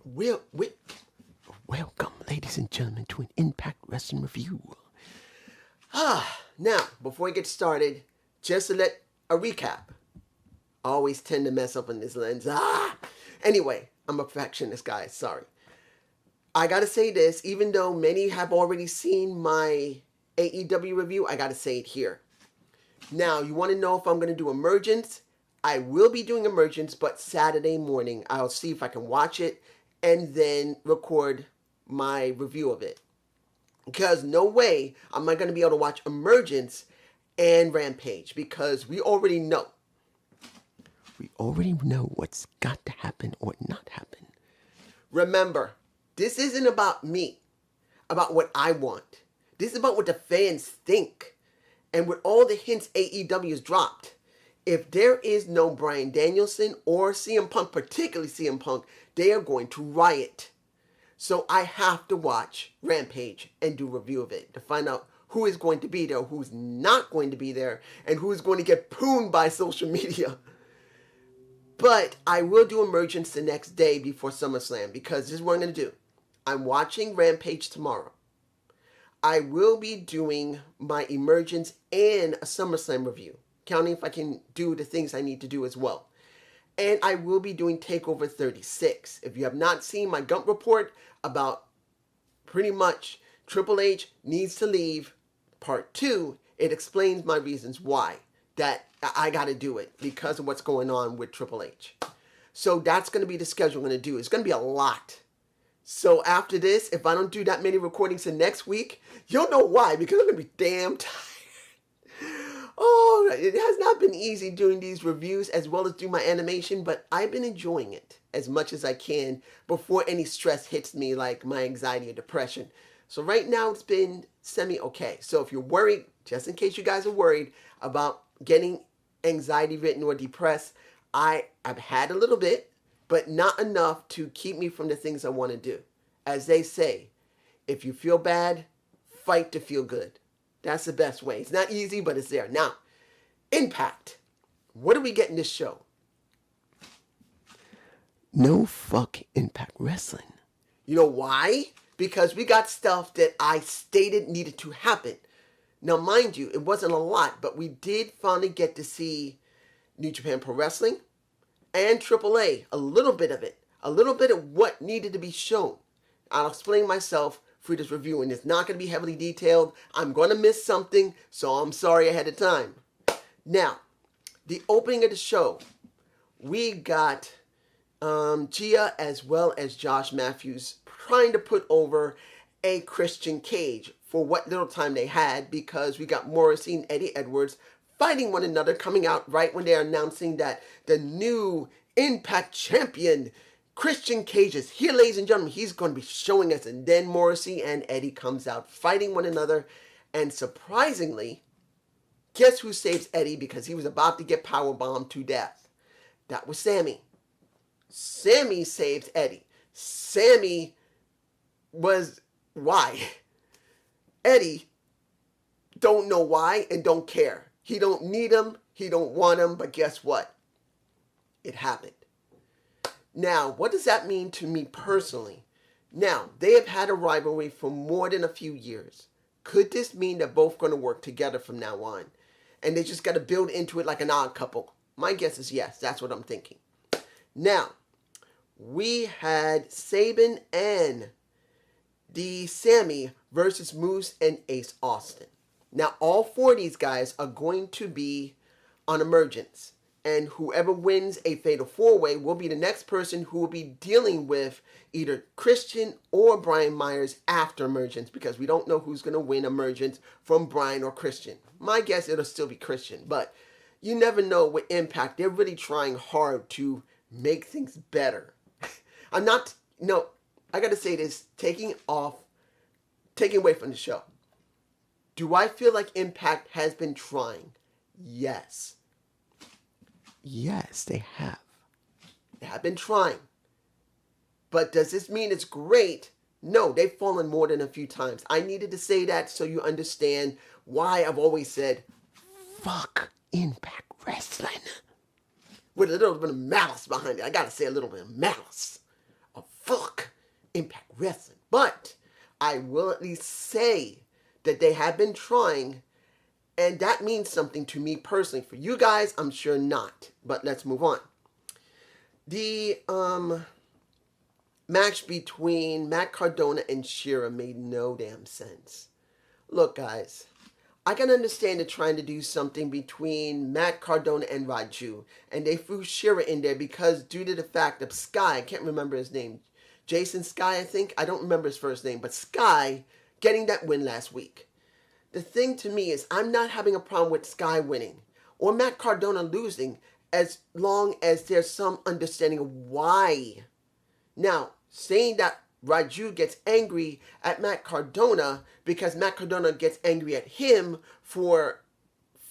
Welcome, ladies and gentlemen, to an Impact Wrestling review. Now, before we get started, just to let a recap. I always tend to mess up on this lens. Anyway, I'm a perfectionist, guys. Sorry. I gotta say this, even though many have already seen my AEW review, I gotta say it here. Now, you want to know if I'm gonna do Emergence? I will be doing Emergence, but Saturday morning. I'll see if I can watch it and then record my review of it. Because no way am I going to be able to watch Emergence and Rampage, because we already know. We already know what's got to happen or not happen. Remember, this isn't about me, about what I want. This is about what the fans think. And with all the hints AEW has dropped, if there is no Bryan Danielson or CM Punk, particularly CM Punk, they are going to riot. So I have to watch Rampage and do a review of it to find out who is going to be there, who's not going to be there, and who is going to get pooned by social media. But I will do Emergence the next day before SummerSlam, because this is what I'm going to do. I'm watching Rampage tomorrow. I will be doing my Emergence and a SummerSlam review, counting if I can do the things I need to do as well. And I will be doing TakeOver 36. If you have not seen my Gump report about pretty much Triple H needs to leave, part 2, it explains my reasons why that I got to do it because of what's going on with Triple H. So that's going to be the schedule I'm going to do. It's going to be a lot. So after this, if I don't do that many recordings the next week, you'll know why, because I'm going to be damn tired. Oh, it has not been easy doing these reviews as well as do my animation, but I've been enjoying it as much as I can before any stress hits me, like my anxiety or depression. So right now it's been semi-okay. So if you're worried, just in case you guys are worried about getting anxiety ridden or depressed, I've had a little bit, but not enough to keep me from the things I want to do. As they say, if you feel bad, fight to feel good. That's the best way. It's not easy, but it's there. Now, Impact. What do we get in this show? No fuck Impact Wrestling. You know why? Because we got stuff that I stated needed to happen. Now, mind you, it wasn't a lot, but we did finally get to see New Japan Pro Wrestling and AAA, a little bit of it. A little bit of what needed to be shown. I'll explain myself through this review, and it's not going to be heavily detailed. I'm going to miss something, so I'm sorry ahead of time. Now, the opening of the show, we got Gia as well as Josh Matthews trying to put over a Christian Cage for what little time they had, because we got Morrissey and Eddie Edwards fighting one another, coming out right when they're announcing that the new Impact champion Christian Cage is here, ladies and gentlemen. He's going to be showing us. And then Morrissey and Eddie comes out fighting one another. And surprisingly, guess who saves Eddie because he was about to get powerbombed to death? That was Sammy. Sammy saves Eddie. Sammy was why? Eddie don't know why and don't care. He don't need him. He don't want him. But guess what? It happened. Now, what does that mean to me personally? Now, they have had a rivalry for more than a few years. Could this mean they're both going to work together from now on? And they just got to build into it like an odd couple? My guess is yes. That's what I'm thinking. Now, we had Sabin and the Sammy versus Moose and Ace Austin. Now, all 4 of these guys are going to be on Emergence. And whoever wins a Fatal 4-Way will be the next person who will be dealing with either Christian or Brian Myers after Emergence, because we don't know who's going to win Emergence from Brian or Christian. My guess, it'll still be Christian, but you never know with Impact. They're really trying hard to make things better. I got to say this, taking away from the show. Do I feel like Impact has been trying? Yes. Yes, they have. They have been trying. But does this mean it's great? No, they've fallen more than a few times. I needed to say that so you understand why I've always said, fuck Impact Wrestling. With a little bit of malice behind it. I gotta say a little bit of malice. fuck Impact Wrestling. But I will at least say that they have been trying, and that means something to me personally. For you guys, I'm sure not. But let's move on. The match between Matt Cardona and Shirai made no damn sense. Look, guys, I can understand it trying to do something between Matt Cardona and Raju, and they threw Shirai in there because due to the fact of Sky, I can't remember his name, Jason Sky, I think, I don't remember his first name, but Sky getting that win last week. The thing to me is I'm not having a problem with Sky winning or Matt Cardona losing as long as there's some understanding of why. Now, saying that Raju gets angry at Matt Cardona because Matt Cardona gets angry at him for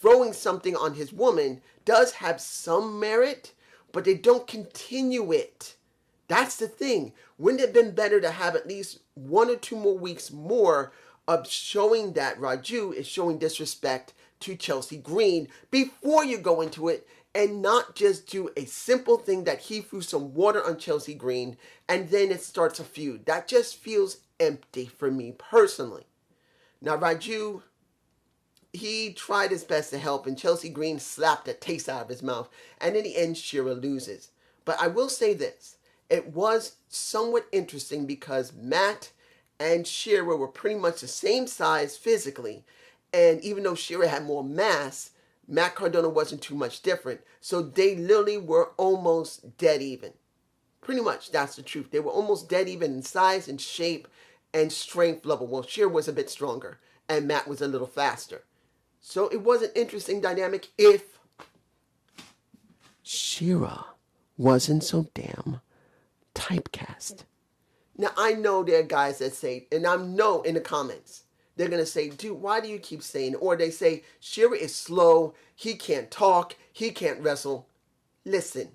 throwing something on his woman does have some merit, but they don't continue it. That's the thing. Wouldn't it have been better to have at least 1 or 2 more weeks more of showing that Raju is showing disrespect to Chelsea Green before you go into it, and not just do a simple thing that he threw some water on Chelsea Green and then it starts a feud. That just feels empty for me personally. Now Raju, he tried his best to help and Chelsea Green slapped the taste out of his mouth, and in the end Shirai loses. But I will say this, it was somewhat interesting because Matt and Shirai were pretty much the same size physically, and even though Shirai had more mass, Matt Cardona wasn't too much different. So they literally were almost dead even. Pretty much, that's the truth. They were almost dead even in size and shape and strength level. Well, Shirai was a bit stronger and Matt was a little faster. So it was an interesting dynamic if Shirai wasn't so damn typecast. Now, I know there are guys that say, and I know in the comments, they're going to say, dude, why do you keep saying, or they say, Shirai is slow, he can't talk, he can't wrestle. Listen,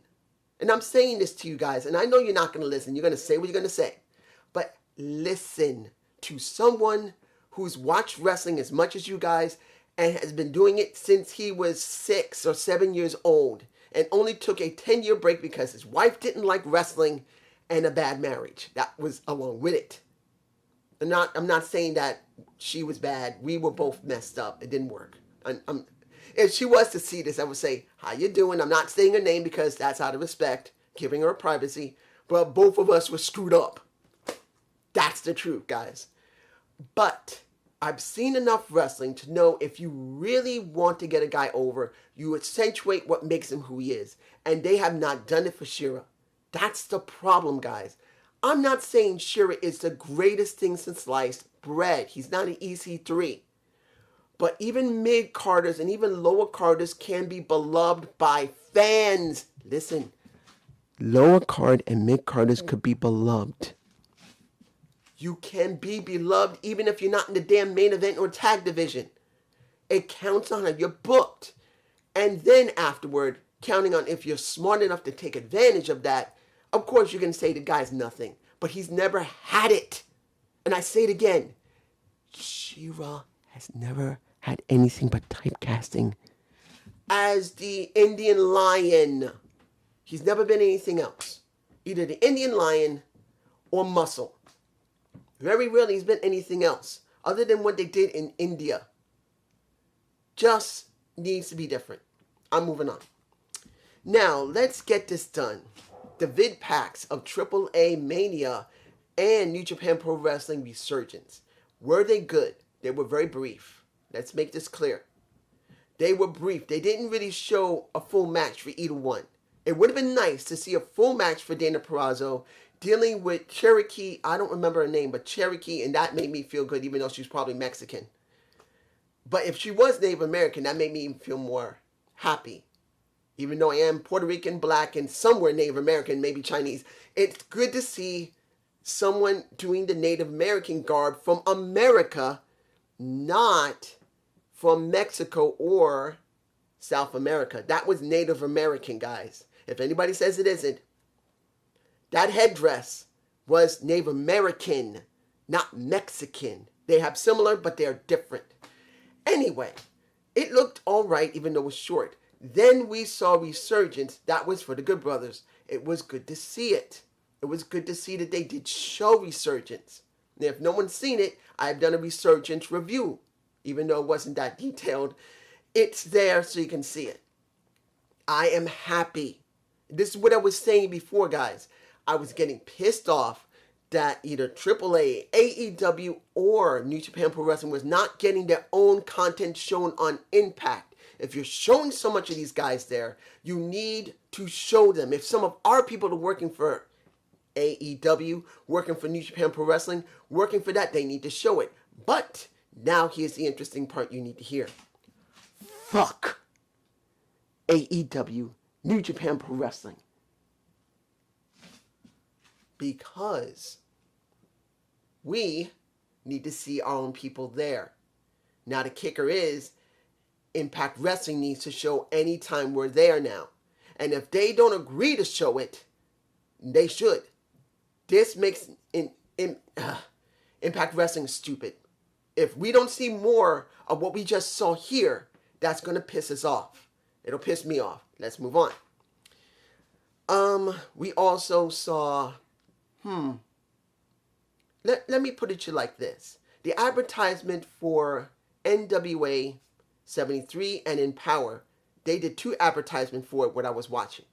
and I'm saying this to you guys, and I know you're not going to listen. You're going to say what you're going to say. But listen to someone who's watched wrestling as much as you guys and has been doing it since he was 6 or 7 years old and only took a 10-year break because his wife didn't like wrestling and a bad marriage. That was along with it. I'm not saying that she was bad. We were both messed up. It didn't work. If she was to see this, I would say, how you doing? I'm not saying her name because that's out of respect, giving her privacy. But both of us were screwed up. That's the truth, guys. But I've seen enough wrestling to know if you really want to get a guy over, you accentuate what makes him who he is. And they have not done it for Shirai. That's the problem, guys. I'm not saying Shirai is the greatest thing since sliced bread. He's not an EC3. But even mid-carders and even lower carders can be beloved by fans. Listen, lower card and mid-carders could be beloved. You can be beloved even if you're not in the damn main event or tag division. It counts on it. You're booked. And then afterward, counting on if you're smart enough to take advantage of that, of course, you can say the guy's nothing, but he's never had it. And I say it again, Shirai has never had anything but typecasting as the Indian Lion. He's never been anything else. Either the Indian Lion or Muscle. Very rarely he's been anything else other than what they did in India. Just needs to be different. I'm moving on. Now, let's get this done. The vid packs of AAA Mania and New Japan Pro Wrestling Resurgence. Were they good? They were very brief. Let's make this clear. They were brief. They didn't really show a full match for either one. It would have been nice to see a full match for Dana Purrazzo dealing with Cherokee. I don't remember her name, but Cherokee, and that made me feel good, even though she's probably Mexican. But if she was Native American, that made me even feel more happy. Even though I am Puerto Rican, black, and somewhere Native American, maybe Chinese. It's good to see someone doing the Native American garb from America, not from Mexico or South America. That was Native American, guys. If anybody says it isn't, that headdress was Native American, not Mexican. They have similar, but they're different. Anyway, it looked all right, even though it was short. Then we saw Resurgence. That was for the Good Brothers. It was good to see it. It was good to see that they did show Resurgence. Now, if no one's seen it, I've done a Resurgence review. Even though it wasn't that detailed, it's there so you can see it. I am happy. This is what I was saying before, guys. I was getting pissed off that either AAA, AEW, or New Japan Pro Wrestling was not getting their own content shown on Impact. If you're showing so much of these guys there, you need to show them. If some of our people are working for AEW, working for New Japan Pro Wrestling, working for that, they need to show it. But now here's the interesting part you need to hear. Fuck AEW, New Japan Pro Wrestling. Because we need to see our own people there. Now the kicker is, Impact Wrestling needs to show anytime we're there now. And if they don't agree to show it, they should. This makes Impact Wrestling stupid. If we don't see more of what we just saw here, that's going to piss us off. It'll piss me off. Let's move on. We also saw, let me put it to you like this. The advertisement for NWA 73 and Empower, they did 2 advertisements for it, what I was watching.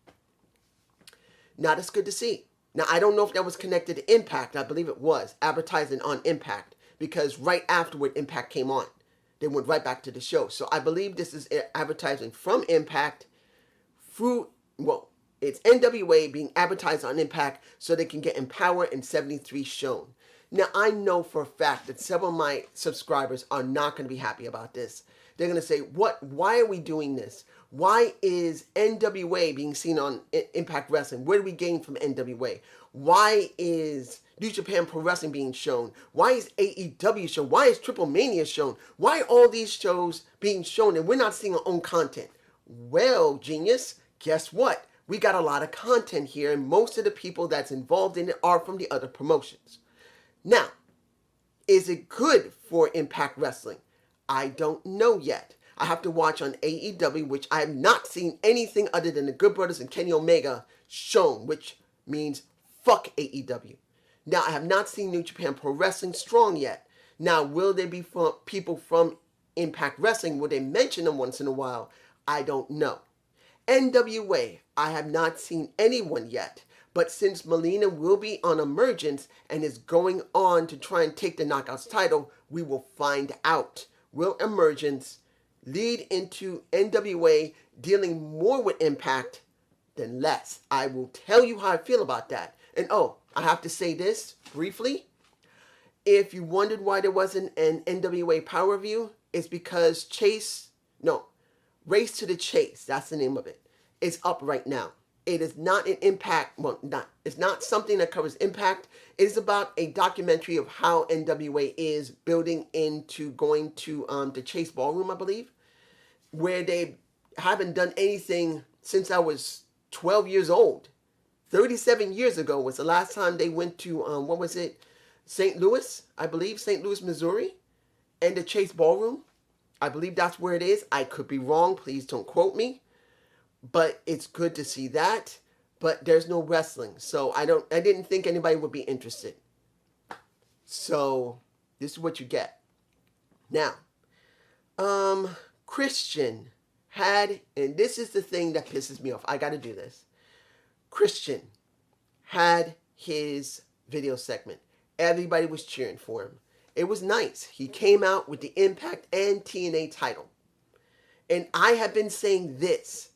Now, that's good to see. Now, I don't know if that was connected to Impact. I believe it was, advertising on Impact, because right afterward, Impact came on. They went right back to the show. So I believe this is advertising from Impact through, well, it's NWA being advertised on Impact so they can get Empower and 73 shown. Now, I know for a fact that several of my subscribers are not going to be happy about this. They're going to say, why are we doing this? Why is NWA being seen on Impact Wrestling? What do we gain from NWA? Why is New Japan Pro Wrestling being shown? Why is AEW shown? Why is Triple Mania shown? Why are all these shows being shown and we're not seeing our own content? Well, genius, guess what? We got a lot of content here, and most of the people that's involved in it are from the other promotions. Now, is it good for Impact Wrestling? I don't know yet. I have to watch on AEW, which I have not seen anything other than the Good Brothers and Kenny Omega shown, which means fuck AEW. Now, I have not seen New Japan Pro Wrestling Strong yet. Now, will there be people from Impact Wrestling? Will they mention them once in a while? I don't know. NWA, I have not seen anyone yet. But since Melina will be on Emergence and is going on to try and take the Knockouts title, we will find out. Will Emergence lead into NWA dealing more with Impact than less? I will tell you how I feel about that. And I have to say this briefly. If you wondered why there wasn't an NWA Power Review, it's because Race to the Chase, that's the name of it, is up right now. It is not an Impact, it's not something that covers Impact. It is about a documentary of how NWA is building into going to the Chase Ballroom, I believe, where they haven't done anything since I was 12 years old. 37 years ago was the last time they went to, St. Louis, I believe, St. Louis, Missouri, and the Chase Ballroom. I believe that's where it is. I could be wrong. Please don't quote me. But it's good to see that. But there's no wrestling. So I didn't think anybody would be interested. So this is what you get. Now, Christian had, and this is the thing that pisses me off. I got to do this. Christian had his video segment. Everybody was cheering for him. It was nice. He came out with the Impact and TNA title. And I have been saying this.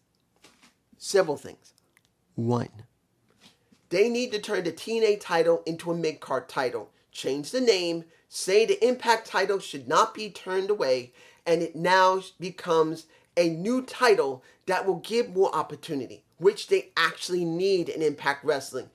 Several things. 1. They need to turn the TNA title into a Midcard title. Change the name. Say the Impact title should not be turned away. And it now becomes a new title that will give more opportunity, which they actually need in Impact Wrestling.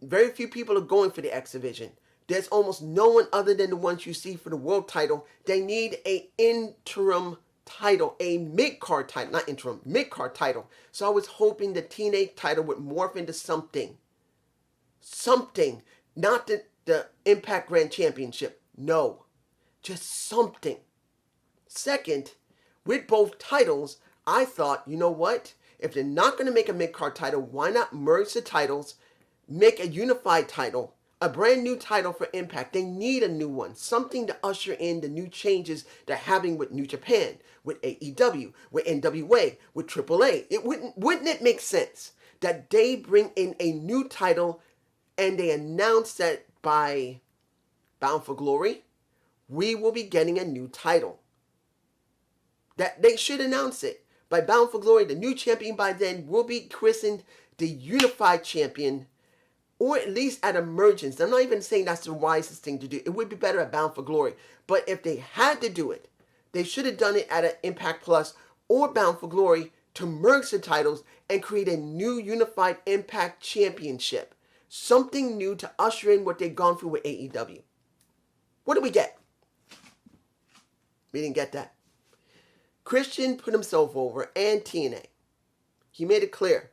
Very few people are going for the X Division. There's almost no one other than the ones you see for the world title. They need an interim title, a mid-card title, not interim, mid-card title. So I was hoping the TNA title would morph into something. Something. Not the Impact Grand Championship. No. Just something. Second, with both titles, I thought, you know what? If they're not going to make a mid-card title, why not merge the titles, make a unified title, a brand new title for Impact. They need a new one, something to usher in the new changes they're having with New Japan, with AEW, with NWA, with AAA. Wouldn't it make sense that they bring in a new title and they announce that by Bound for Glory, we will be getting a new title? That they should announce it. By Bound for Glory, the new champion by then will be christened the Unified Champion, or at least at Emergence. I'm not even saying that's the wisest thing to do. It would be better at Bound for Glory. But if they had to do it, they should have done it at an Impact Plus or Bound for Glory to merge the titles and create a new Unified Impact Championship. Something new to usher in what they've gone through with AEW. What did we get? We didn't get that. Christian put himself over, and TNA. He made it clear.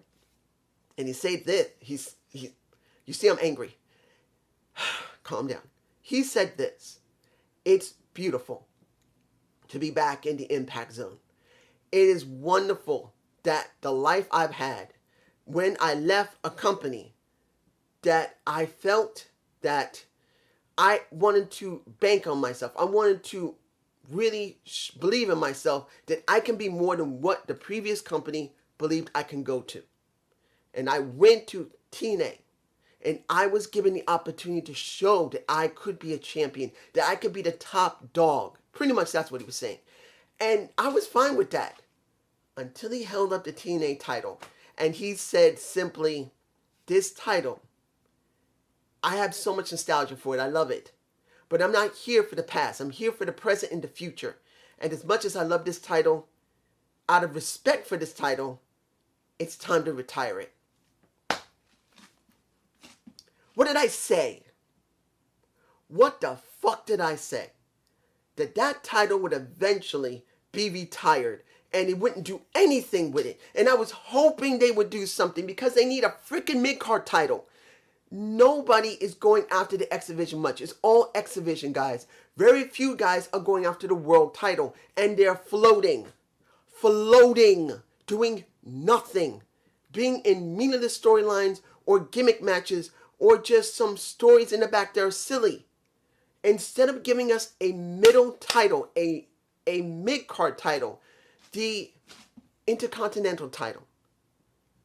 And he said this. You see I'm angry. Calm down. He said this. It's beautiful to be back in the Impact Zone. It is wonderful that the life I've had when I left a company that I felt that I wanted to bank on myself. I wanted to really believe in myself that I can be more than what the previous company believed I can go to. And I went to TNA, and I was given the opportunity to show that I could be a champion, that I could be the top dog. Pretty much that's what he was saying. And I was fine with that until he held up the TNA title. And he said simply, this title, I have so much nostalgia for it. I love it. But I'm not here for the past. I'm here for the present and the future. And as much as I love this title, out of respect for this title, it's time to retire it. What did I say? What the fuck did I say? That title would eventually be retired and he wouldn't do anything with it. And I was hoping they would do something because they need a freaking mid-card title. Nobody is going after the X Division much. It's all X Division guys. Very few guys are going after the world title. And they're floating, doing nothing. Being in meaningless storylines or gimmick matches or just some stories in the back that are silly. Instead of giving us a middle title, a mid-card title, the Intercontinental title,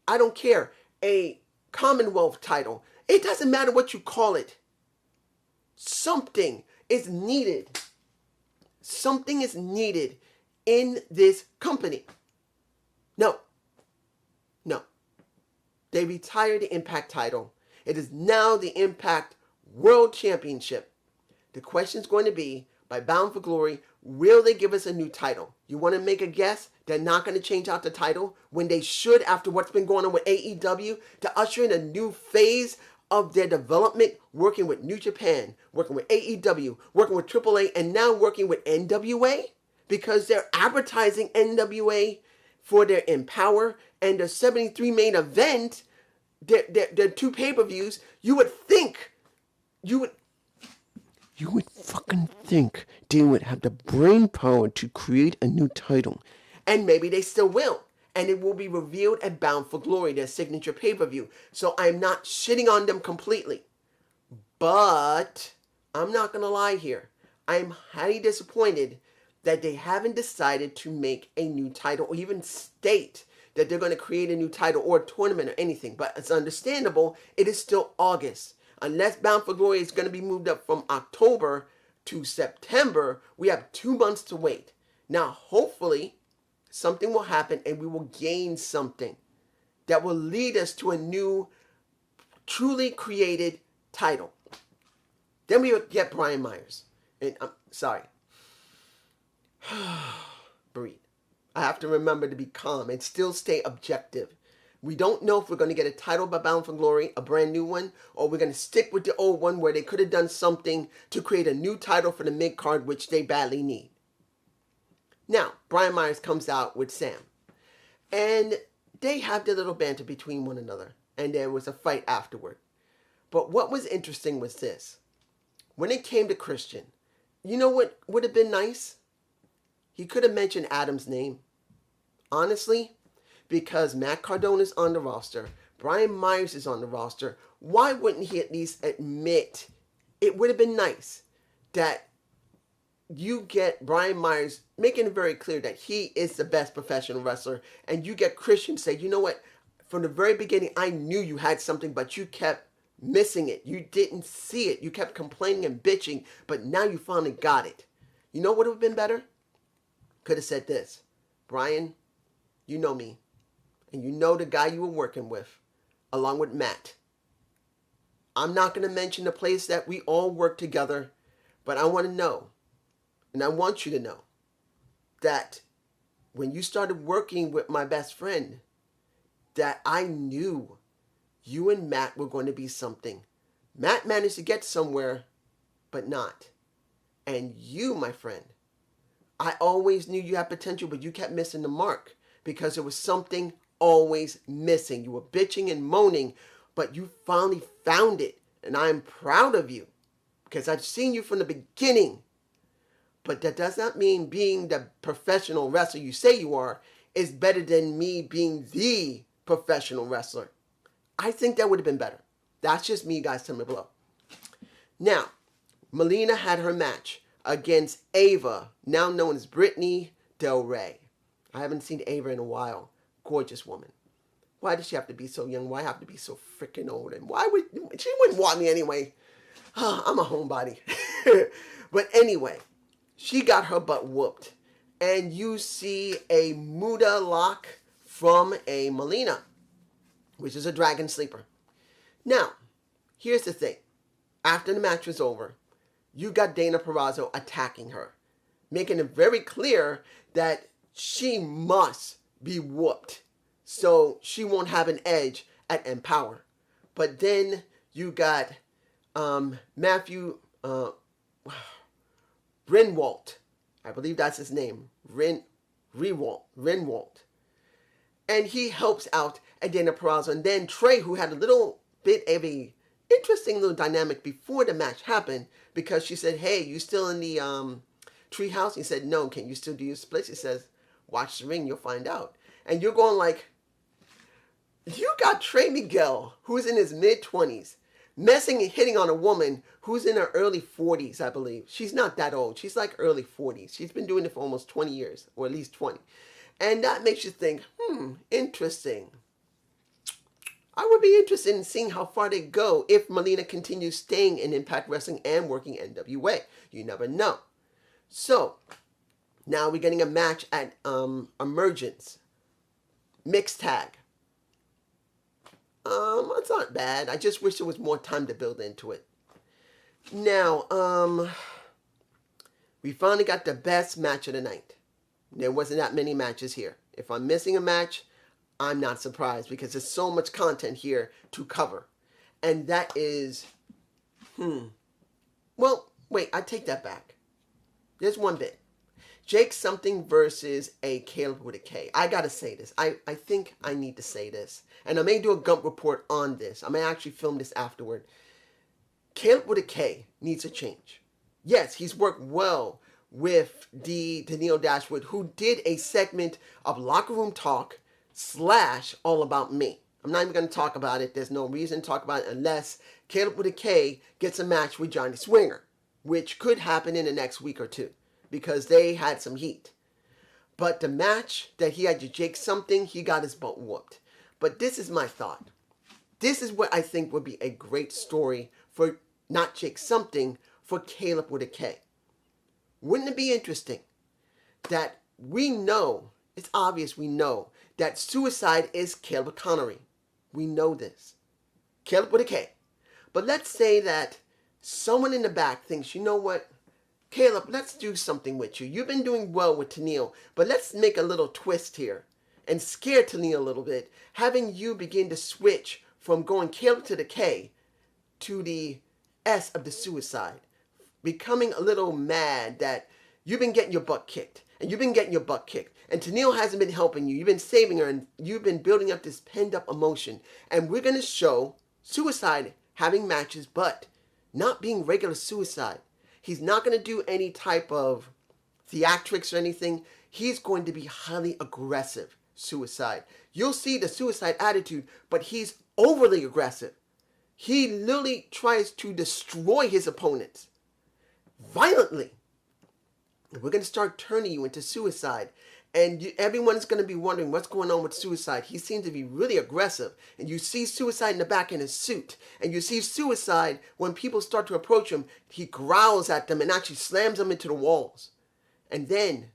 I don't care, a Commonwealth title, it doesn't matter what you call it. Something is needed. Something is needed in this company. No. They retired the Impact title. It is now the Impact World Championship. The question is going to be, by Bound for Glory, will they give us a new title? You want to make a guess? They're not going to change out the title when they should, after what's been going on with AEW, to usher in a new phase of their development, working with New Japan, working with AEW, working with AAA, and now working with NWA, because they're advertising NWA for their Empower and their 73 main event, their two pay-per-views. You would fucking think they would have the brain power to create a new title. And maybe they still will. And it will be revealed at Bound for Glory, their signature pay-per-view. So I'm not shitting on them completely. But I'm not going to lie here. I'm highly disappointed that they haven't decided to make a new title or even state that they're going to create a new title or a tournament or anything. But it's understandable. It is still August. Unless Bound for Glory is going to be moved up from October to September, we have 2 months to wait. Now, hopefully, something will happen and we will gain something that will lead us to a new, truly created title. Then we will get Brian Myers. And I'm sorry. Breathe. I have to remember to be calm and still stay objective. We don't know if we're going to get a title by Bound for Glory, a brand new one, or we're going to stick with the old one where they could have done something to create a new title for the mid-card, which they badly need. Now, Brian Myers comes out with Sam. And they have their little banter between one another. And there was a fight afterward. But what was interesting was this. When it came to Christian, you know what would have been nice? He could have mentioned Adam's name. Honestly, because Matt Cardona's on the roster, Brian Myers is on the roster. Why wouldn't he at least admit it would have been nice that you get Brian Myers making it very clear that he is the best professional wrestler, and you get Christian say, you know what, from the very beginning, I knew you had something, but you kept missing it. You didn't see it. You kept complaining and bitching, but now you finally got it. You know what would have been better? Could have said this, Brian, you know me, and you know the guy you were working with, along with Matt. I'm not going to mention the place that we all work together, but I want to know, and I want you to know, that when you started working with my best friend, that I knew you and Matt were going to be something. Matt managed to get somewhere, but not. And you, my friend, I always knew you had potential, but you kept missing the mark because there was something always missing. You were bitching and moaning, but you finally found it. And I am proud of you because I've seen you from the beginning. But that does not mean being the professional wrestler you say you are is better than me being the professional wrestler. I think that would have been better. That's just me, guys. Tell me below. Now, Melina had her match against Ava, now known as Brittany Del Rey. I haven't seen Ava in a while. Gorgeous woman. Why does she have to be so young? Why have to be so freaking old? And why would she wouldn't want me anyway? I'm a homebody. But anyway, she got her butt whooped. And you see a Muda lock from a Melina, which is a dragon sleeper. Now, here's the thing. After the match was over, you got Dana Purrazzo attacking her, making it very clear that she must be whooped so she won't have an edge at Empower. But then you got Matthew Rinwalt. I believe that's his name. Rinwalt. And he helps out at Dana Purrazzo. And then Trey, who had a little bit of a interesting little dynamic before the match happened, because she said, hey, you still in the treehouse? He said, no. Can you still do your splits? He says, watch the ring, you'll find out. And you're going like, you got Trey Miguel, who's in his mid-20s, messing and hitting on a woman who's in her early 40s, I believe. She's not that old. She's like early 40s. She's been doing it for almost 20 years, or at least 20. And that makes you think, interesting. I would be interested in seeing how far they go if Melina continues staying in Impact Wrestling and working NWA. You never know. So, now we're getting a match at Emergence. Mixed tag. It's not bad. I just wish there was more time to build into it. Now, we finally got the best match of the night. There wasn't that many matches here. If I'm missing a match, I'm not surprised because there's so much content here to cover. And that is, well, wait, I take that back. There's one bit. Jake something versus a Caleb with a K. I gotta say this. I think I need to say this. And I may do a Gump report on this. I may actually film this afterward. Caleb with a K needs a change. Yes, he's worked well with Neil Dashwood, who did a segment of Locker Room Talk / All About Me. I'm not even going to talk about it. There's no reason to talk about it unless Caleb with a K gets a match with Johnny Swinger, which could happen in the next week or two because they had some heat. But the match that he had to Jake something, he got his butt whooped. But this is my thought. This is what I think would be a great story for not Jake something, for Caleb with a K. Wouldn't it be interesting that we know, it's obvious we know, that suicide is Caleb Connery. We know this. Caleb with a K. But let's say that someone in the back thinks, you know what, Caleb, let's do something with you. You've been doing well with Tennille, but let's make a little twist here and scare Tennille a little bit, having you begin to switch from going Caleb to the K to the S of the suicide. Becoming a little mad that you've been getting your butt kicked. And you've been getting your butt kicked. And Tennille hasn't been helping you. You've been saving her. And you've been building up this pent up emotion. And we're going to show suicide having matches, but not being regular suicide. He's not going to do any type of theatrics or anything. He's going to be highly aggressive suicide. You'll see the suicide attitude, but he's overly aggressive. He literally tries to destroy his opponents violently. We're going to start turning you into Suicide. And everyone's going to be wondering what's going on with Suicide. He seems to be really aggressive. And you see Suicide in the back in his suit. And you see Suicide, when people start to approach him, he growls at them and actually slams them into the walls. And then,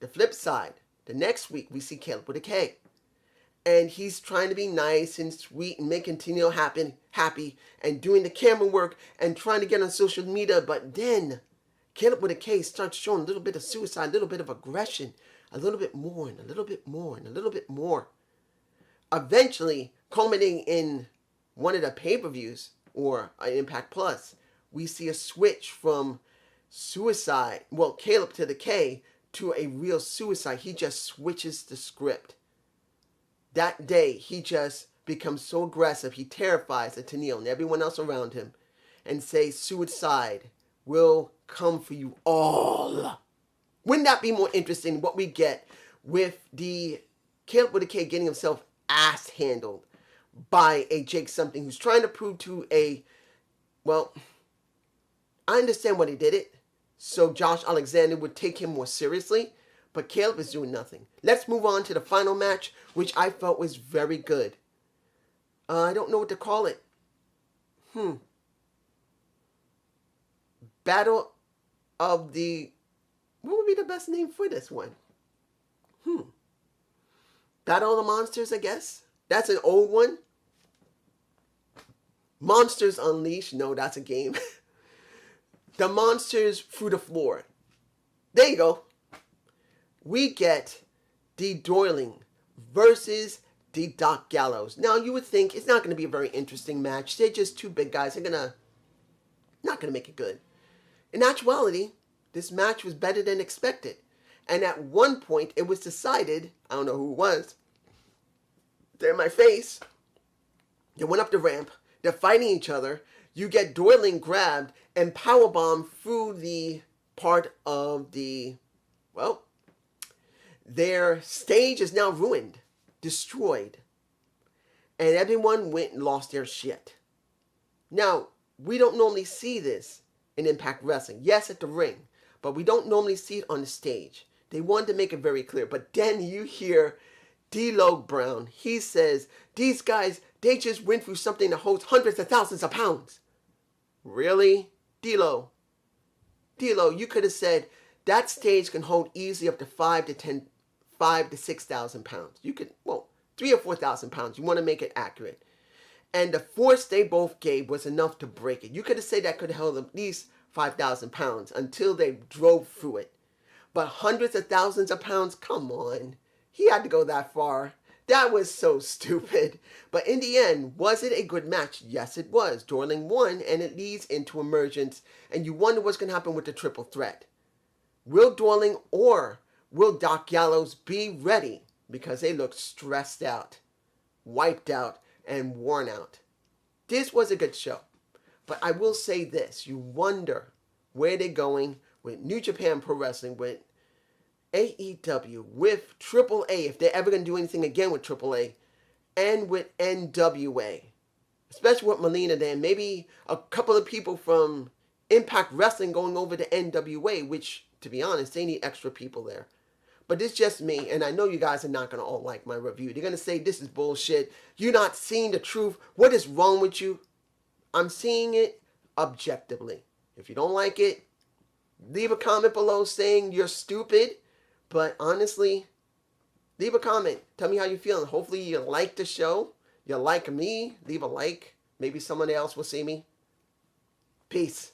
the flip side, the next week, we see Caleb with a K. And he's trying to be nice and sweet and making Tino happy and doing the camera work and trying to get on social media. But then, Caleb with a K starts showing a little bit of Suicide, a little bit of aggression, a little bit more and a little bit more and a little bit more. Eventually, culminating in one of the pay-per-views or Impact Plus, we see a switch from Suicide, well, Caleb to the K, to a real Suicide. He just switches the script. That day, he just becomes so aggressive, he terrifies Tenille and everyone else around him and says, Suicide will come for you all. Wouldn't that be more interesting what we get with the Caleb with a K getting himself ass handled by a Jake something who's trying to prove to well, I understand why he did it, so Josh Alexander would take him more seriously, but Caleb is doing nothing. Let's move on to the final match, which I felt was very good. I don't know what to call it. Battle of the... What would be the best name for this one? Battle of the Monsters, I guess. That's an old one. Monsters Unleashed. No, that's a game. The Monsters Through the Floor. There you go. We get the Doiling versus the Doc Gallows. Now, you would think it's not going to be a very interesting match. They're just two big guys. They're not going to make it good. In actuality, this match was better than expected. And at one point, it was decided, I don't know who it was, they're in my face, they went up the ramp, they're fighting each other, you get Doiling grabbed and powerbomb through the part of the, well, their stage is now ruined, destroyed. And everyone went and lost their shit. Now, we don't normally see this in Impact Wrestling. Yes, at the ring. But we don't normally see it on the stage. They wanted to make it very clear. But then you hear D'Lo Brown. He says, these guys, they just went through something that holds hundreds of thousands of pounds. Really? D'Lo, you could have said, that stage can hold easily up to 5,000 to 6,000 pounds. You could, 3,000 or 4,000 pounds. You want to make it accurate. And the force they both gave was enough to break it. You could have said that could have held at least 5,000 pounds until they drove through it. But hundreds of thousands of pounds, come on. He had to go that far. That was so stupid. But in the end, was it a good match? Yes, it was. Doiling won, and it leads into Emergence. And you wonder what's going to happen with the triple threat. Will Doiling or will Doc Gallows be ready? Because they look stressed out, wiped out, and worn out. This was a good show. But I will say this. You wonder where they're going with New Japan Pro Wrestling, with AEW, with AAA, if they're ever going to do anything again with AAA, and with NWA. Especially with Molina there. Maybe a couple of people from Impact Wrestling going over to NWA, which, to be honest, they need extra people there. But it's just me, and I know you guys are not going to all like my review. They're going to say, this is bullshit. You're not seeing the truth. What is wrong with you? I'm seeing it objectively. If you don't like it, leave a comment below saying you're stupid. But honestly, leave a comment. Tell me how you're feeling. Hopefully you like the show. You like me. Leave a like. Maybe someone else will see me. Peace.